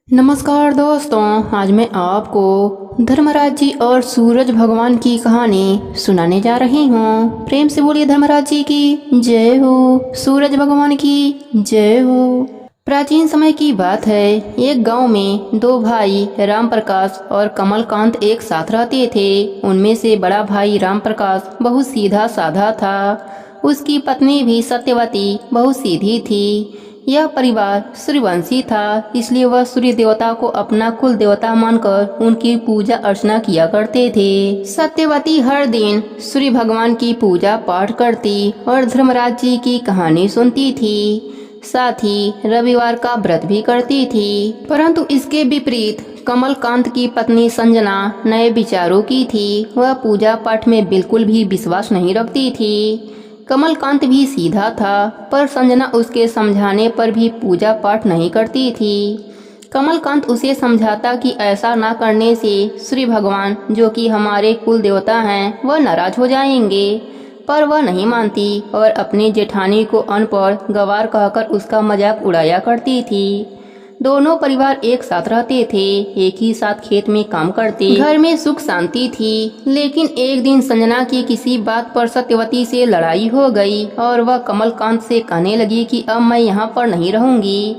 नमस्कार दोस्तों, आज मैं आपको धर्मराज जी और सूरज भगवान की कहानी सुनाने जा रही हूँ। प्रेम से बोलिए धर्मराज जी की जय हो, सूरज भगवान की जय हो। प्राचीन समय की बात है, एक गांव में दो भाई राम प्रकाश और कमलकांत एक साथ रहते थे। उनमें से बड़ा भाई राम प्रकाश बहुत सीधा साधा था। उसकी पत्नी भी सत्यवती बहुत सीधी थी। यह परिवार सूर्यवंशी था, इसलिए वह सूर्य देवता को अपना कुल देवता मानकर उनकी पूजा अर्चना किया करते थे। सत्यवती हर दिन सूर्य भगवान की पूजा पाठ करती और धर्मराज जी की कहानी सुनती थी। साथ ही रविवार का व्रत भी करती थी। परंतु इसके विपरीत कमलकांत की पत्नी संजना नए विचारों की थी। वह पूजा पाठ में बिल्कुल भी विश्वास नहीं रखती थी। कमलकांत भी सीधा था, पर संजना उसके समझाने पर भी पूजा पाठ नहीं करती थी। कमलकांत उसे समझाता कि ऐसा ना करने से सूर्य भगवान, जो कि हमारे कुल देवता हैं, वह नाराज हो जाएंगे। पर वह नहीं मानती और अपनी जेठानी को अनपढ़ गंवार कहकर उसका मजाक उड़ाया करती थी। दोनों परिवार एक साथ रहते थे, एक ही साथ खेत में काम करते, घर में सुख शांति थी। लेकिन एक दिन संजना की किसी बात पर सत्यवती से लड़ाई हो गई और वह कमलकांत से कहने लगी कि अब मैं यहाँ पर नहीं रहूंगी।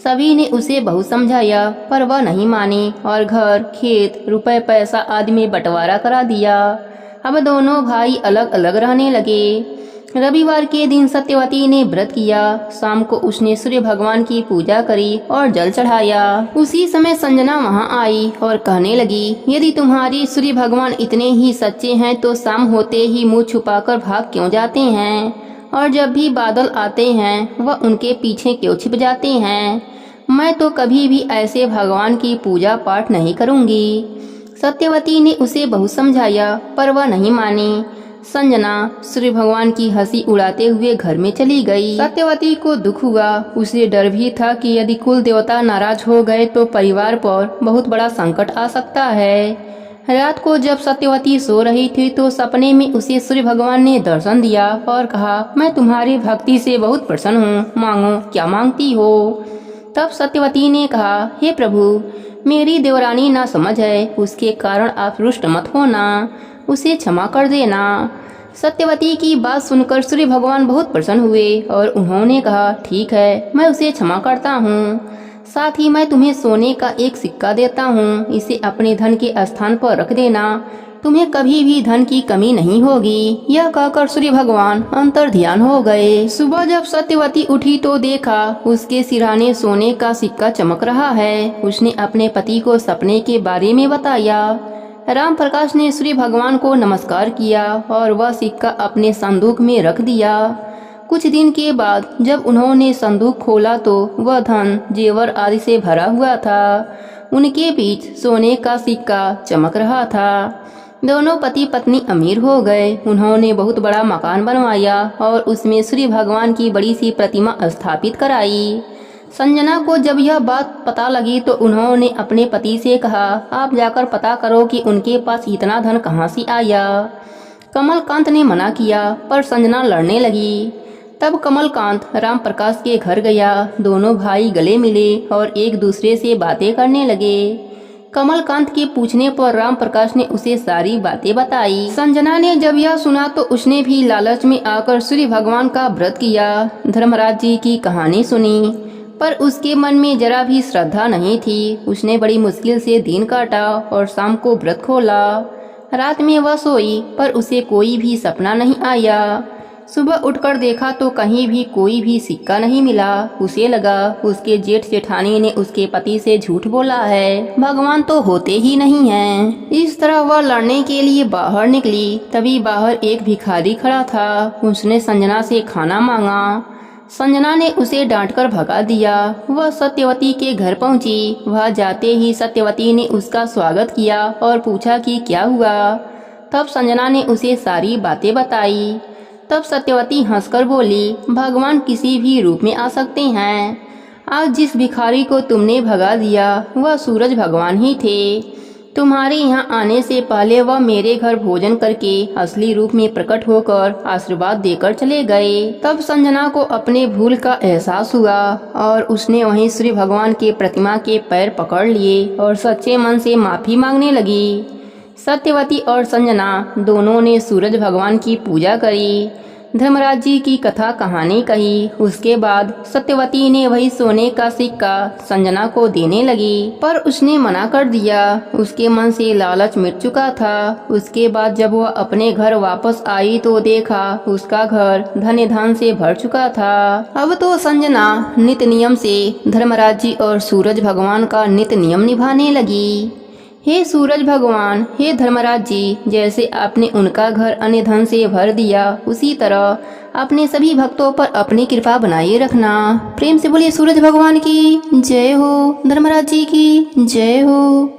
सभी ने उसे बहुत समझाया, पर वह नहीं मानी और घर, खेत, रुपए पैसा आदि में बंटवारा करा दिया। अब दोनों भाई अलग अलग रहने लगे। रविवार के दिन सत्यवती ने व्रत किया। शाम को उसने सूर्य भगवान की पूजा करी और जल चढ़ाया। उसी समय संजना वहां आई और कहने लगी, यदि तुम्हारी सूर्य भगवान इतने ही सच्चे हैं तो शाम होते ही मुंह छुपाकर भाग क्यों जाते हैं, और जब भी बादल आते हैं वह उनके पीछे क्यों छिप जाते हैं। मैं तो कभी भी ऐसे भगवान की पूजा पाठ नहीं करूंगी। सत्यवती ने उसे बहुत समझाया, पर वह नहीं मानी। संजना सूर्य भगवान की हंसी उड़ाते हुए घर में चली गई। सत्यवती को दुख हुआ। उसे डर भी था कि यदि कुल देवता नाराज हो गए तो परिवार पर बहुत बड़ा संकट आ सकता है। रात को जब सत्यवती सो रही थी तो सपने में उसे सूर्य भगवान ने दर्शन दिया और कहा, मैं तुम्हारी भक्ति से बहुत प्रसन्न हूँ, मांगो क्या मांगती हो। तब सत्यवती ने कहा, हे प्रभु, मेरी देवरानी ना समझ है, उसके कारण आप रुष्ट मत होना, उसे क्षमा कर देना। सत्यवती की बात सुनकर सूर्य भगवान बहुत प्रसन्न हुए और उन्होंने कहा, ठीक है, मैं उसे क्षमा करता हूँ। साथ ही मैं तुम्हें सोने का एक सिक्का देता हूँ, इसे अपने धन के स्थान पर रख देना, तुम्हें कभी भी धन की कमी नहीं होगी। यह कहकर सूर्य भगवान अंतर ध्यान हो गए। सुबह जब सत्यवती उठी तो देखा उसके सिरहाने सोने का सिक्का चमक रहा है। उसने अपने पति को सपने के बारे में बताया। राम प्रकाश ने सूर्य भगवान को नमस्कार किया और वह सिक्का अपने संदूक में रख दिया। कुछ दिन के बाद जब उन्होंने संदूक खोला तो वह धन, जेवर आदि से भरा हुआ था। उनके बीच सोने का सिक्का चमक रहा था। दोनों पति पत्नी अमीर हो गए। उन्होंने बहुत बड़ा मकान बनवाया और उसमें सूर्य भगवान की बड़ी सी प्रतिमा स्थापित कराई। संजना को जब यह बात पता लगी तो उन्होंने अपने पति से कहा, आप जाकर पता करो कि उनके पास इतना धन कहाँ से आया। कमलकांत ने मना किया, पर संजना लड़ने लगी। तब कमलकांत राम प्रकाश के घर गया। दोनों भाई गले मिले और एक दूसरे से बातें करने लगे। कमलकांत के पूछने पर राम प्रकाश ने उसे सारी बातें बताई। संजना ने जब यह सुना तो उसने भी लालच में आकर सूर्य भगवान का व्रत किया। धर्मराज जी की कहानी सुनी, पर उसके मन में जरा भी श्रद्धा नहीं थी। उसने बड़ी मुश्किल से दिन काटा और शाम को व्रत खोला। रात में वह सोई, पर उसे कोई भी सपना नहीं आया। सुबह उठकर देखा तो कहीं भी कोई भी सिक्का नहीं मिला। उसे लगा उसके जेठ जेठानी ने उसके पति से झूठ बोला है, भगवान तो होते ही नहीं हैं। इस तरह वह लड़ने के लिए बाहर निकली। तभी बाहर एक भिखारी खड़ा था। उसने संजना से खाना मांगा। संजना ने उसे डांटकर भगा दिया। वह सत्यवती के घर पहुंची। वह जाते ही सत्यवती ने उसका स्वागत किया और पूछा कि क्या हुआ। तब संजना ने उसे सारी बातें बताई। तब सत्यवती हंसकर बोली, भगवान किसी भी रूप में आ सकते हैं। आज जिस भिखारी को तुमने भगा दिया वह सूरज भगवान ही थे। तुम्हारे यहाँ आने से पहले वह मेरे घर भोजन करके असली रूप में प्रकट होकर आशीर्वाद देकर चले गए। तब संजना को अपने भूल का एहसास हुआ और उसने वहीं सूर्य भगवान के प्रतिमा के पैर पकड़ लिए और सच्चे मन से माफी मांगने लगी। सत्यवती और संजना दोनों ने सूरज भगवान की पूजा करी, धर्मराज जी की कथा कहानी कही। उसके बाद सत्यवती ने वही सोने का सिक्का संजना को देने लगी, पर उसने मना कर दिया। उसके मन से लालच मिट चुका था। उसके बाद जब वह अपने घर वापस आई तो देखा उसका घर धन धन से भर चुका था। अब तो संजना नित्य नियम से धर्मराज जी और सूरज भगवान का नित्य नियम निभाने लगी। हे सूरज भगवान, हे धर्मराज जी, जैसे आपने उनका घर अन्य धन से भर दिया, उसी तरह अपने सभी भक्तों पर अपनी कृपा बनाए रखना। प्रेम से बोलिए सूरज भगवान की जय हो, धर्मराज जी की जय हो।